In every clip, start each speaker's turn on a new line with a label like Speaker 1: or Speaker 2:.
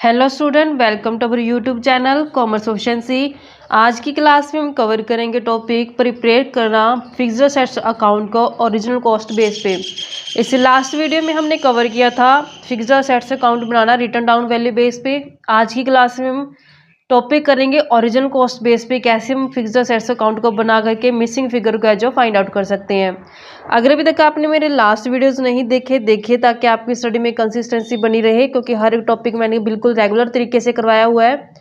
Speaker 1: Hello student, welcome to our YouTube channel commerce efficiency. आज की class में हम कवर करेंगे टॉपिक प्रिपेयर करना फिक्स्ड असेट्स अकाउंट को ओरिजिनल कॉस्ट बेस पे। इससे लास्ट वीडियो में हमने कवर किया था फिक्स्ड असेट्स अकाउंट बनाना रिटन डाउन वैल्यू बेस पे। आज की क्लास में हम टॉपिक करेंगे ओरिजिनल कॉस्ट बेस पे कैसे हम फिक्स्ड असेट्स अकाउंट को बना करके मिसिंग फिगर को है जो फाइंड आउट कर सकते हैं। अगर अभी तक आपने मेरे लास्ट वीडियोस नहीं देखिए ताकि आपकी स्टडी में कंसिस्टेंसी बनी रहे, क्योंकि हर एक टॉपिक मैंने बिल्कुल रेगुलर तरीके से करवाया हुआ है।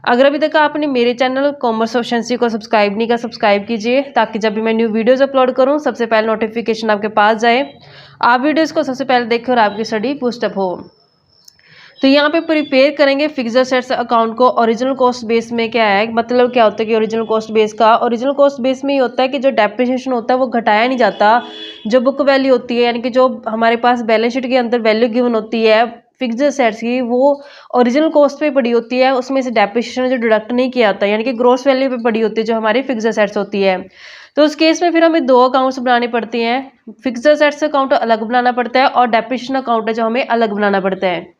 Speaker 1: अगर अभी तक आपने मेरे चैनल कॉमर्स एफिशिएंसी को सब्सक्राइब नहीं किया, सब्सक्राइब कीजिए ताकि जब भी मैं न्यू वीडियोज़ अपलोड करूँ सबसे पहले नोटिफिकेशन आपके पास जाए, आप वीडियोज़ को सबसे पहले देखें और आपकी स्टडी बूस्टअप हो। तो यहाँ पे प्रिपेयर करेंगे फिक्स्ड असेट्स अकाउंट को ओरिजिनल कॉस्ट बेस में। क्या है मतलब, क्या होता है कि ओरिजिनल कॉस्ट बेस का ओरिजिनल कॉस्ट बेस में ये होता है कि जो डेप्रिसिएशन होता है वो घटाया नहीं जाता। जो बुक वैल्यू होती है यानी कि जो हमारे पास बैलेंस शीट के अंदर वैल्यू गिवन होती है फिक्स्ड असेट्स की, वो ओरिजिनल कॉस्ट पे पड़ी होती है, उसमें से डेप्रिसिएशन जो डिडक्ट नहीं किया जाता, यानी कि ग्रॉस वैल्यू पे पड़ी होती है जो हमारी फिक्स्ड असेट्स होती है। तो उस केस में फिर हमें दो अकाउंट्स बनाने पड़ते हैं, फिक्स्ड असेट्स अकाउंट अलग बनाना पड़ता है और डेप्रिसिएशन अकाउंट है जो हमें अलग बनाना पड़ता है।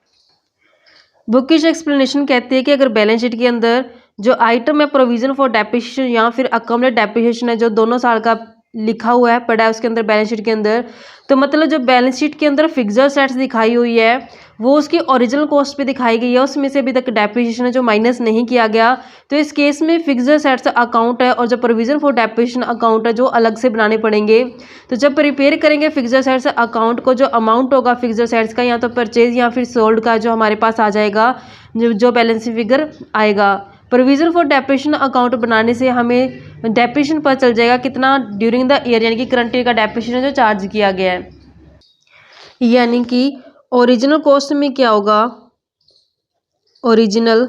Speaker 1: बुकिश एक्सप्लेनेशन कहती है कि अगर बैलेंस शीट के अंदर जो आइटम है प्रोविजन फॉर डेप्रिसिएशन या फिर अकम्युलेट डेप्रिसिएशन है जो दोनों साल का लिखा हुआ है पड़ा है उसके अंदर बैलेंस शीट के अंदर, तो मतलब जो बैलेंस शीट के अंदर फिक्स्ड असेट्स दिखाई हुई है वो उसकी ओरिजिनल कॉस्ट पे दिखाई गई है, उसमें से अभी तक डेप्रिसिएशन है जो माइनस नहीं किया गया। तो इस केस में फिक्स्ड असेट्स अकाउंट है और जो प्रोविजन फॉर डेप्रिसिएशन अकाउंट है जो अलग से बनाने पड़ेंगे। तो जब प्रिपेयर करेंगे फिक्स्ड असेट्स अकाउंट को, जो अमाउंट होगा फिक्स्ड असेट्स का या तो परचेज या फिर सोल्ड का जो हमारे पास आ जाएगा, जो बैलेंस फिगर आएगा। प्रोविजन फॉर डेप्रिसिएशन अकाउंट बनाने से हमें डेप्रिसिएशन पता चल जाएगा कितना ड्यूरिंग द ईयर, यानी कि करंट ईयर का डेप्रिसिएशन जो चार्ज किया गया है। यानी कि ओरिजिनल कॉस्ट में क्या होगा, ओरिजिनल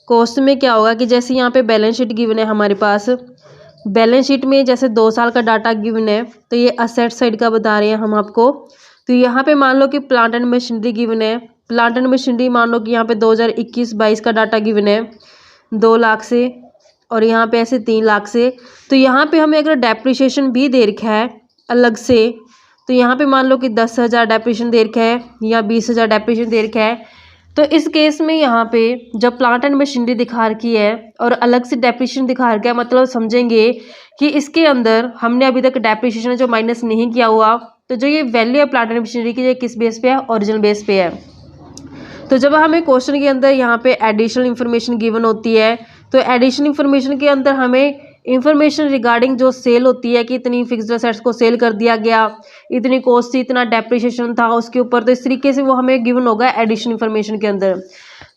Speaker 1: कॉस्ट में क्या होगा कि जैसे यहाँ पे बैलेंस शीट गिवन है हमारे पास, बैलेंस शीट में जैसे 2 साल का डाटा गिवन है, तो ये असेट साइड का बता रहे हैं हम आपको। तो यहाँ पे मान लो कि प्लांट एंड मशीनरी गिवन है, प्लांट एंड मशीनरी मान लो कि यहाँ पे 2021-22 का डाटा गिवन है 2 लाख से, और यहाँ पे ऐसे 3 लाख से। तो यहाँ पे हमें अगर डेप्रिसिएशन भी दे रखा है अलग से, तो यहाँ पे मान लो कि 10,000 डेप्रिसिएशन दे रखा है या 20,000 डेप्रिसिएशन दे रखा है। तो इस केस में यहाँ पे जब प्लांट एंड मशीनरी दिखा रखी है और अलग से डेप्रिसिएशन दिखा रखा है, मतलब समझेंगे कि इसके अंदर हमने अभी तक डेप्रिसिएशन जो माइनस नहीं किया हुआ। तो जो ये वैल्यू है प्लांट एंड मशीनरी की, ये किस बेस पे है, ओरिजिनल बेस पे है। तो जब हमें क्वेश्चन के अंदर यहाँ पे एडिशनल इन्फॉर्मेशन गिवन होती है, तो एडिशनल इन्फॉर्मेशन के अंदर हमें इन्फॉर्मेशन रिगार्डिंग जो सेल होती है कि इतनी फिक्स्ड असेट्स को सेल कर दिया गया, इतनी कॉस्ट थी, इतना डेप्रिसिएशन था उसके ऊपर, तो इस तरीके से वो हमें गिवन होगा एडिशनल इन्फॉर्मेशन के अंदर।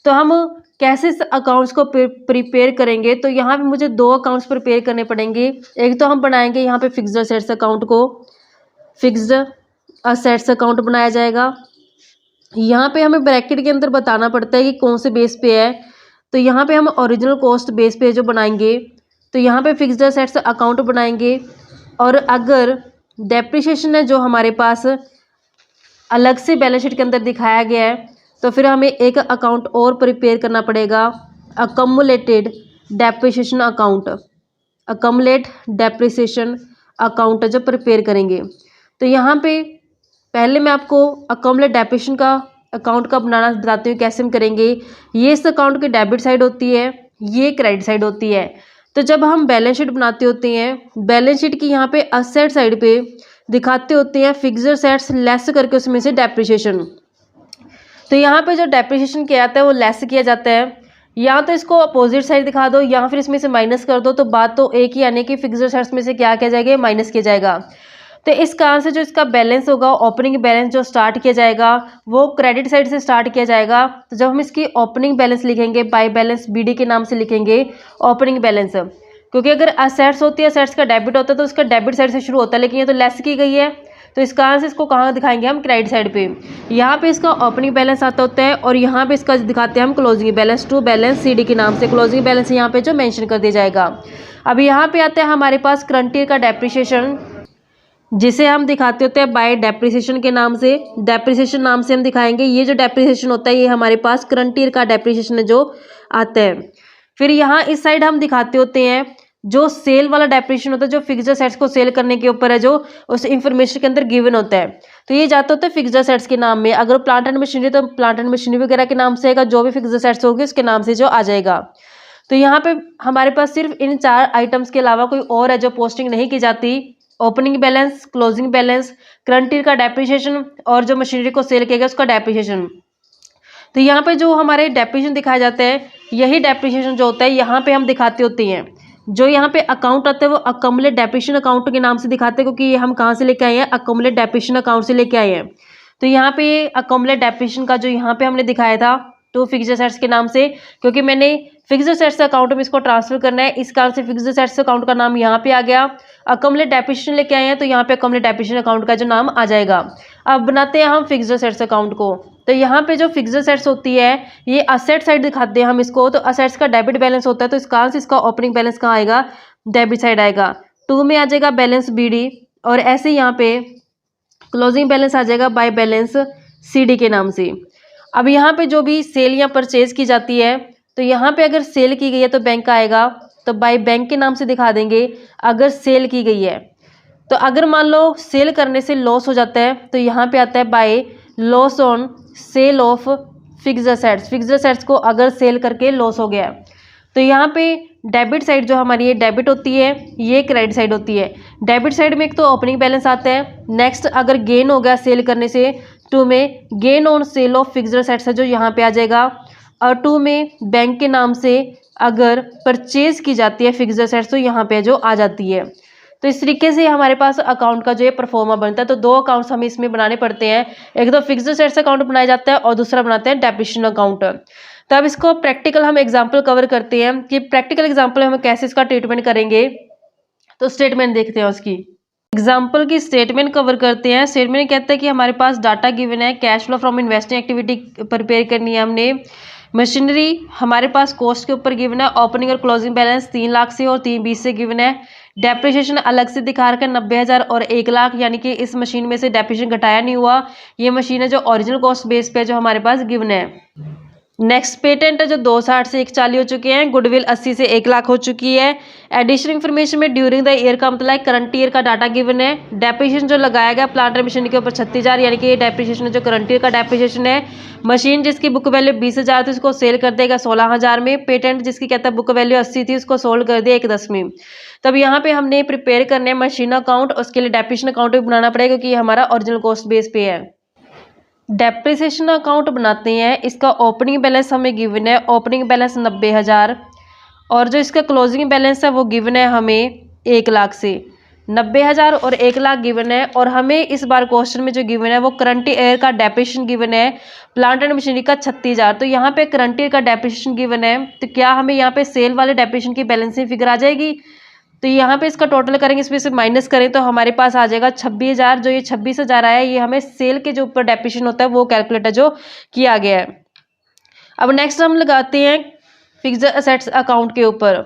Speaker 1: तो हम कैसे इस अकाउंट्स को प्रिपेयर करेंगे, तो यहाँ पे मुझे 2 अकाउंट्स प्रिपेयर करने पड़ेंगे। एक तो हम बनाएंगे यहाँ पे फिक्स्ड असेट्स अकाउंट को, फिक्स्ड असेट्स अकाउंट बनाया जाएगा। यहाँ पे हमें ब्रैकेट के अंदर बताना पड़ता है कि कौन से बेस पे है। तो यहाँ पे हम ओरिजिनल कॉस्ट बेस पे जो बनाएंगे, तो यहाँ पे फिक्स्ड असेट्स अकाउंट बनाएंगे। और अगर डेप्रिसिएशन है जो हमारे पास अलग से बैलेंस शीट के अंदर दिखाया गया है, तो फिर हमें एक अकाउंट और प्रिपेयर करना पड़ेगा, अकम्युलेटेड डेप्रिसिएशन अकाउंट, अकम्युलेट डेप्रिसिएशन अकाउंट जो प्रिपेयर करेंगे। तो यहाँ पे पहले मैं आपको अकम्युलेट डेप्रिसिएशन का अकाउंट का बनाना बताती हूँ कैसे हम करेंगे। ये इस अकाउंट की डेबिट साइड होती है, ये क्रेडिट साइड होती है। तो जब हम बैलेंस शीट बनाते होते हैं, बैलेंस शीट की यहाँ पे असेट साइड पे दिखाते होते हैं फिक्स्ड असेट्स लेस करके उसमें से डेप्रिसिएशन। तो यहाँ पे जो डेप्रिसिएशन किया जाता है वो लेस किया जाता है, या तो इसको अपोजिट साइड दिखा दो या फिर इसमें से माइनस कर दो, तो बात तो एक ही, यानी कि फिक्स्ड असेट्स में से क्या किया जाएगा, माइनस किया जाएगा। तो इस कारण से जो इसका बैलेंस होगा, ओपनिंग बैलेंस जो स्टार्ट किया जाएगा वो क्रेडिट साइड से स्टार्ट किया जाएगा। तो जब हम इसकी ओपनिंग बैलेंस लिखेंगे, बाय बैलेंस बीडी के नाम से लिखेंगे ओपनिंग बैलेंस, क्योंकि अगर असेट्स होती है, असेट्स का डेबिट होता है तो उसका डेबिट साइड से शुरू होता है, लेकिन ये तो लेस की गई है, तो इस कारण से इसको कहाँ दिखाएंगे हम, क्रेडिट साइड पे। यहाँ पे इसका ओपनिंग बैलेंस आता होता है और यहाँ पे इसका दिखाते हैं हम closing balance to balance CD के नाम से, क्लोजिंग बैलेंस यहाँ पे जो मेंशन कर दिया जाएगा। अब यहाँ पे आता है हमारे पास करंट ईयर का डेप्रिसिएशन, जिसे हम दिखाते होते हैं बाय डेप्रिसिएशन के नाम से, डेप्रिसिएशन नाम से हम दिखाएंगे। ये जो डेप्रिसिएशन होता है ये हमारे पास करंट ईयर का डेप्रिसिएशन है जो आता है। फिर यहाँ इस साइड हम दिखाते होते हैं जो सेल वाला डेप्रिसिएशन होता है जो फिक्स्ड एसेट्स को सेल करने के ऊपर है, जो उस इंफॉर्मेशन के अंदर गिवन होता है, तो ये जाता होता है फिक्स्ड एसेट्स के नाम में। अगर प्लांट एंड मशीनरी तो प्लांट एंड मशीनरी वगैरह के नाम से आएगा, जो भी फिक्स्ड एसेट्स होगी उसके नाम से जो आ जाएगा। तो यहाँ पे हमारे पास सिर्फ इन 4 आइटम्स के अलावा कोई और है जो पोस्टिंग नहीं की जाती। Opening balance, closing balance, current year का डेप्रिसिएशन और जो मशीनरी को सेल किया गया उसका डेप्रिसिएशन। तो यहाँ पे जो हमारे डेप्रिसिएशन दिखाए जाते हैं, यही डेप्रिसिएशन जो होता है यहाँ पे हम दिखाते होते हैं। जो यहाँ पे अकाउंट आता है वो अक्यूमुलेट डेप्रिसिएशन अकाउंट के नाम से दिखाते हैं, क्योंकि ये हम कहाँ से लेके आए हैं, अक्यूमुलेट डेप्रिसिएशन अकाउंट से लेके आए हैं। तो यहाँ पे अक्यूमुलेट डेप्रिसिएशन का जो यहाँ पे हमने दिखाया था टू फिक्स्ड एसेट्स के नाम से, क्योंकि मैंने फिक्स्ड एसेट्स अकाउंट में इसको ट्रांसफर करना है, इस कारण से फिक्स्ड एसेट्स अकाउंट का नाम यहाँ पे आ गया। अक्यूमुलेट डेप्रिसिएशन लेके आए हैं तो यहाँ पे अक्यूमुलेट डेप्रिसिएशन अकाउंट का जो नाम आ जाएगा। अब बनाते हैं हम फिक्स्ड एसेट्स अकाउंट को। तो यहाँ पे जो फिक्स्ड एसेट्स होती है ये असेट साइड दिखाते हैं हम इसको, तो असेट्स का डेबिट बैलेंस होता है, तो इस कारण से इसका ओपनिंग बैलेंस कहाँ आएगा, डेबिट साइड आएगा। 2 में आ जाएगा बैलेंस BD, और ऐसे यहाँ पे क्लोजिंग बैलेंस आ जाएगा बाय बैलेंस CD के नाम से। अब यहाँ पे जो भी सेल या परचेज की जाती है, तो यहाँ पे अगर सेल की गई है तो बैंक आएगा, तो बाय बैंक के नाम से दिखा देंगे अगर सेल की गई है। तो अगर मान लो सेल करने से लॉस हो जाता है तो यहाँ पे आता है by loss on sale of fixed assets. Fixed assets को अगर सेल करके लॉस हो गया है, तो यहाँ पे डेबिट साइड जो हमारी ये डेबिट होती है, ये क्रेडिट साइड होती है। डेबिट साइड में एक तो ओपनिंग बैलेंस आता है, नेक्स्ट अगर गेन हो गया सेल करने से 2 में gain on sale of fixed assets है जो यहाँ पे आ जाएगा, और 2 में बैंक के नाम से अगर परचेज की जाती है फिक्स्ड एसेट्स तो यहाँ पे जो आ जाती है। तो इस तरीके से हमारे पास अकाउंट का जो है परफॉर्मा बनता है। तो 2 अकाउंट्स हमें इसमें बनाने पड़ते हैं, एक तो फिक्स्ड एसेट्स अकाउंट बनाया जाता है और दूसरा बनाते हैं डेप्रिसिएशन अकाउंट। तो अब इसको प्रैक्टिकल हम एग्जाम्पल कवर करते हैं कि प्रैक्टिकल एग्जाम्पल हम कैसे इसका ट्रीटमेंट करेंगे। तो स्टेटमेंट देखते हैं उसकी, एग्जाम्पल की स्टेटमेंट कवर करते हैं। स्टेटमेंट कहते हैं कि हमारे पास डाटा गिवन है, cash flow from investing activity prepare करनी है हमने। मशीनरी हमारे पास कॉस्ट के ऊपर गिवन है, ओपनिंग और क्लोजिंग बैलेंस 3 लाख से और 320 से गिवन है। डेप्रिसिएशन अलग से दिखा रखा है 90,000 और 1 लाख, यानी कि इस मशीन में से डेप्रिसिएशन घटाया नहीं हुआ। ये मशीन है जो ओरिजिनल कॉस्ट बेस पे जो हमारे पास गिवन है। नेक्स्ट पेटेंट है जो 260 से 140 हो चुके हैं, गुडविल 80 से 1 लाख हो चुकी है। एडिशनल इन्फॉर्मेशन में ड्यूरिंग द ईयर का मतलब है करंट ईयर का डाटा गिवन है। डेप्रिसिएशन जो लगाया गया प्लांट एंड मशीनरी के ऊपर 36,000, यानी कि ये डेप्रिसिएशन है जो करंट ईयर का डेप्रिसिएशन है। मशीन जिसकी बुक वैल्यू 20,000 थी उसको सेल कर देगा 16,000 में। पेटेंट जिसकी कहता है बुक वैल्यू 80 थी उसको सोल्ड कर दिया 1/10 में। तब यहाँ पे हमने प्रिपेयर करने हैं मशीन अकाउंट, उसके लिए डेप्रिसिएशन अकाउंट भी बनाना पड़ेगा क्योंकि ये हमारा ओरिजिनल कॉस्ट बेस पे है। डेप्रिसिएशन अकाउंट बनाते हैं, इसका ओपनिंग बैलेंस हमें गिवन है, ओपनिंग बैलेंस 90,000, और जो इसका क्लोजिंग बैलेंस है वो गिवन है हमें 1 लाख से। 90,000 और 1 लाख गिवन है, और हमें इस बार क्वेश्चन में जो गिवन है वो करंट ईयर का डेप्रिसिएशन गिवन है प्लांट एंड मशीनरी का 36,000। तो यहाँ पे करंट ईयर का डेप्रिसिएशन गिवन है, तो क्या हमें यहाँ पे सेल वाले डेप्रिसिएशन की बैलेंसिंग फिगर आ जाएगी। तो यहाँ पे इसका टोटल करेंगे, इसमें से माइनस करें तो हमारे पास आ जाएगा 26,000। जो ये 26,000 आया ये हमें सेल के जो ऊपर डेप्रिसिएशन होता है वो कैलकुलेट जो किया गया है। अब नेक्स्ट हम लगाते हैं फिक्स्ड एसेट्स अकाउंट के ऊपर।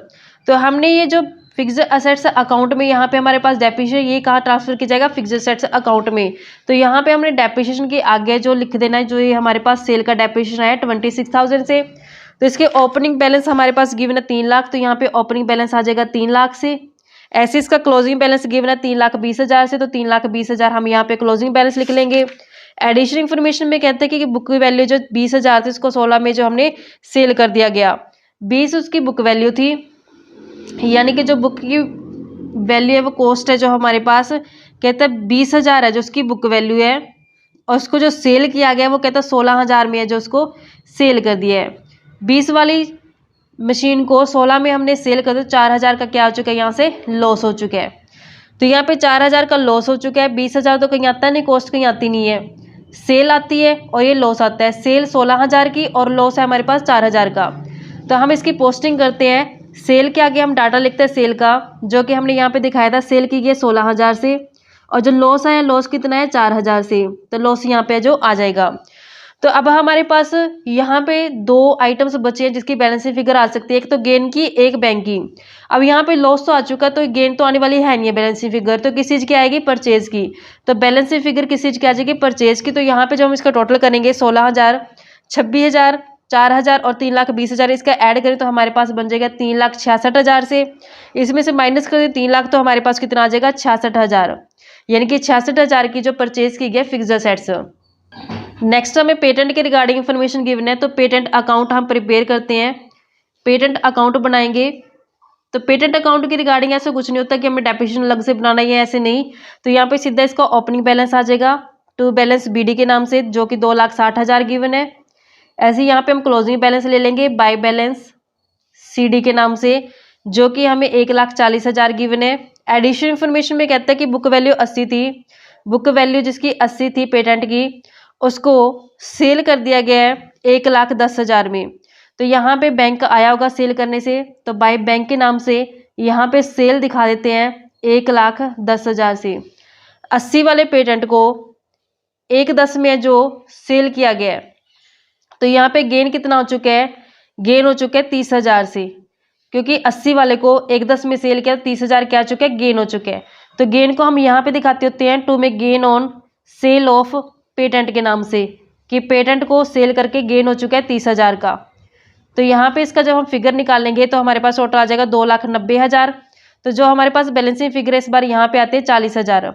Speaker 1: तो हमने ये जो फिक्स्ड एसेट्स अकाउंट में यहाँ पे हमारे पास डेप्रिसिएशन ये कहाँ ट्रांसफर किया जाएगा, फिक्स्ड एसेट्स अकाउंट में। तो यहाँ पे हमने डेप्रिसिएशन के आगे जो लिख देना है, जो ये हमारे पास सेल का डेप्रिसिएशन आया 26,000 से। तो इसके ओपनिंग बैलेंस हमारे पास गिवन है 3 लाख, तो यहाँ पे ओपनिंग बैलेंस आ जाएगा 3 लाख से। ऐसे इसका क्लोजिंग बैलेंस गिवन है 3,20,000 से, तो 3,20,000 हम यहाँ पे क्लोजिंग बैलेंस लिख लेंगे। एडिशनल इन्फॉर्मेशन में कहते हैं कि बुक की वैल्यू जो 20,000 थी उसको 16 में जो हमने सेल कर दिया गया। 20 उसकी बुक वैल्यू थी, यानी कि जो बुक की वैल्यू है वो कॉस्ट है जो हमारे पास कहते हैं 20,000 है जो उसकी बुक वैल्यू है, और उसको जो सेल किया गया वो कहता है 16,000 में है जो उसको सेल कर दिया है। 20 वाली मशीन को 16 में हमने सेल कर दिया, 4,000 का क्या हो चुका है, यहाँ से लॉस हो चुका है। तो यहाँ पे 4,000 का लॉस हो चुका है। 20,000 तो कहीं आता नहीं, कॉस्ट कहीं आती नहीं है, सेल आती है और ये लॉस आता है। सेल 16,000 की और लॉस है हमारे पास 4,000 का। तो हम इसकी पोस्टिंग करते हैं, सेल के आगे हम डाटा लिखते हैं सेल का, जो कि हमने यहाँ पे दिखाया था सेल की गई 16,000 से, और जो लॉस है लॉस कितना है 4,000 से, तो लॉस यहाँ पे जो आ जाएगा। तो अब हमारे पास यहाँ पे 2 आइटम्स बचे हैं जिसकी बैलेंसिंग फिगर आ सकती है, एक तो गेन की एक बैंक की। अब यहाँ पे लॉस तो आ चुका, तो गेन तो आने वाली है नहीं है बैलेंसिंग फिगर, तो किस चीज़ की आएगी, परचेज की। तो बैलेंसिंग फिगर किस चीज़ की आ जाएगी, परचेज की। तो यहाँ पे जो हम इसका टोटल करेंगे 16,000, 26,000 4,000 और 3,20,000 इसका ऐड करें तो हमारे पास बन जाएगा 3,66,000 से। इसमें से माइनस करें 3 लाख तो हमारे पास कितना आ जाएगा 66,000, यानी कि 66,000 की जो परचेज की गई फिक्स्ड असेट्स। नेक्स्ट हमें पेटेंट के रिगार्डिंग इन्फॉर्मेशन गिवन है, तो पेटेंट अकाउंट हम प्रिपेयर करते हैं, पेटेंट अकाउंट बनाएंगे। तो पेटेंट अकाउंट के रिगार्डिंग ऐसा कुछ नहीं होता कि हमें डेफिनेशन अलग से बनाना है, ऐसे नहीं। तो यहाँ पे सीधा इसका ओपनिंग बैलेंस आ जाएगा टू बैलेंस BD के नाम से, जो कि 2,60,000 गिवन है। ऐसे ही यहाँ पे हम क्लोजिंग बैलेंस ले लेंगे बाय बैलेंस CD के नाम से, जो कि हमें 1,40,000 गिवन है। एडिशनल इन्फॉर्मेशन में कहता है कि बुक वैल्यू 80 थी, बुक वैल्यू जिसकी 80 थी पेटेंट की, उसको सेल कर दिया गया है 1,10,000 में। तो यहाँ पे बैंक आया होगा सेल करने से, तो बाय बैंक के नाम से यहाँ पे सेल दिखा देते हैं 1,10,000 से। 80 वाले पेटेंट को 1,10 में जो सेल किया गया है, तो यहाँ पे गेन कितना हो चुका है, गेन हो चुका है 30,000 से, क्योंकि 80 वाले को 1,10 में सेल किया, 30,000 क्या चुका है, गेन हो चुका है। तो गेन को हम यहाँ पे दिखाते होते हैं टू में gain on sale of patent के नाम से, कि पेटेंट को सेल करके गेन हो चुका है 30,000 का। तो यहाँ पे इसका जब हम फिगर निकालेंगे तो हमारे पास टोटल आ जाएगा 2,90,000। तो जो हमारे पास बैलेंसिंग फिगर है इस बार यहाँ पे आते हैं 40,000।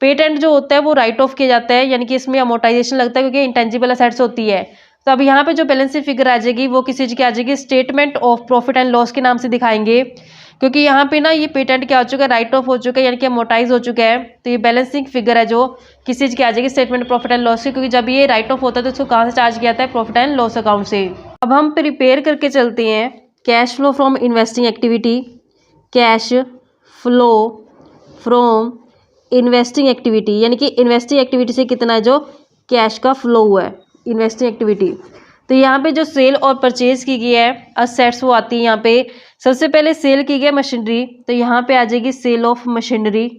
Speaker 1: पेटेंट जो होता है वो राइट ऑफ किया जाता है, यानी कि इसमें अमोर्टाइजेशन लगता है क्योंकि इंटेंजिबल असेट्स होती है। तो अब यहाँ पे जो बैलेंसिंग फिगर आ जाएगी वो किस चीज़ की आ जाएगी, statement of profit and loss के नाम से दिखाएंगे, क्योंकि यहाँ पे ना ये पेटेंट क्या हो चुका है, राइट ऑफ हो चुका है, यानी कि अमोर्टाइज हो चुका है। तो ये बैलेंसिंग फिगर है जो किस चीज़ की आ जाएगी, स्टेटमेंट प्रॉफिट एंड लॉस की, क्योंकि जब ये राइट ऑफ होता है तो इसको कहाँ से चार्ज किया जाता है, प्रॉफिट एंड लॉस अकाउंट से। अब हम प्रिपेयर करके चलते हैं cash flow from investing activity, cash flow from investing activity, यानी कि इन्वेस्टिंग एक्टिविटी से कितना है जो कैश का फ्लो हुआ है इन्वेस्टिंग एक्टिविटी। तो यहाँ पे जो सेल और परचेज की गई है असेट्स वो आती है यहाँ पे। सबसे पहले सेल की गई मशीनरी, तो यहाँ पे आ जाएगी सेल ऑफ मशीनरी,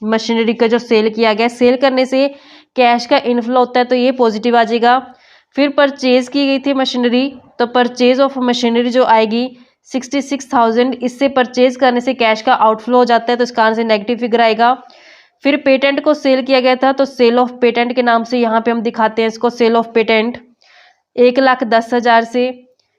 Speaker 1: मशीनरी का जो सेल किया गया, सेल करने से कैश का इनफ्लो होता है तो ये पॉजिटिव आ जाएगा। फिर परचेज की गई थी मशीनरी, तो परचेज ऑफ मशीनरी जो आएगी 66,000, इससे परचेज करने से कैश का आउटफ्लो हो जाता है, तो इसका आंसर नेगेटिव फिगर आएगा। फिर पेटेंट को सेल किया गया था, तो सेल ऑफ पेटेंट के नाम से यहाँ पे हम दिखाते हैं इसको सेल ऑफ पेटेंट 1,10,000 से।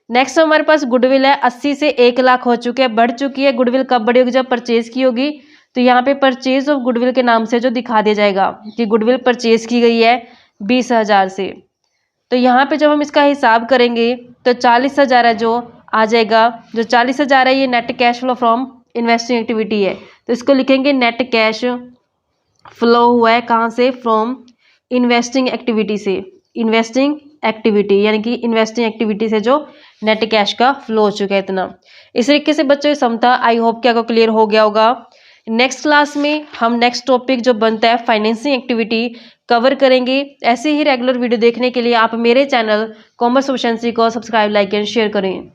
Speaker 1: नेक्स्ट हमारे पास गुडविल है, 80 से 1 लाख हो चुके हैं, बढ़ चुकी है। गुडविल कब बढ़ी होगी, जब परचेज की होगी। तो यहाँ पे परचेज ऑफ गुडविल के नाम से जो दिखा दिया जाएगा कि गुडविल परचेज की गई है 20,000 से। तो यहाँ पे जब हम इसका हिसाब करेंगे तो 40,000 है जो आ जाएगा, जो 40,000 है ये net cash flow from investing activity है, तो इसको लिखेंगे नेट कैश फ्लो हुआ है कहाँ से, फ्रॉम इन्वेस्टिंग एक्टिविटी से, इन्वेस्टिंग एक्टिविटी यानी कि इन्वेस्टिंग एक्टिविटी से जो नेट कैश का फ्लो हो चुका है इतना। इस तरीके से बच्चों ये समता आई होप कि आपको क्लियर हो गया होगा। नेक्स्ट क्लास में हम नेक्स्ट टॉपिक जो बनता है फाइनेंसिंग एक्टिविटी कवर करेंगे। ऐसे ही रेगुलर वीडियो देखने के लिए आप मेरे चैनल कॉमर्स प्रोफिशिएंसी को सब्सक्राइब, लाइक एंड शेयर करें।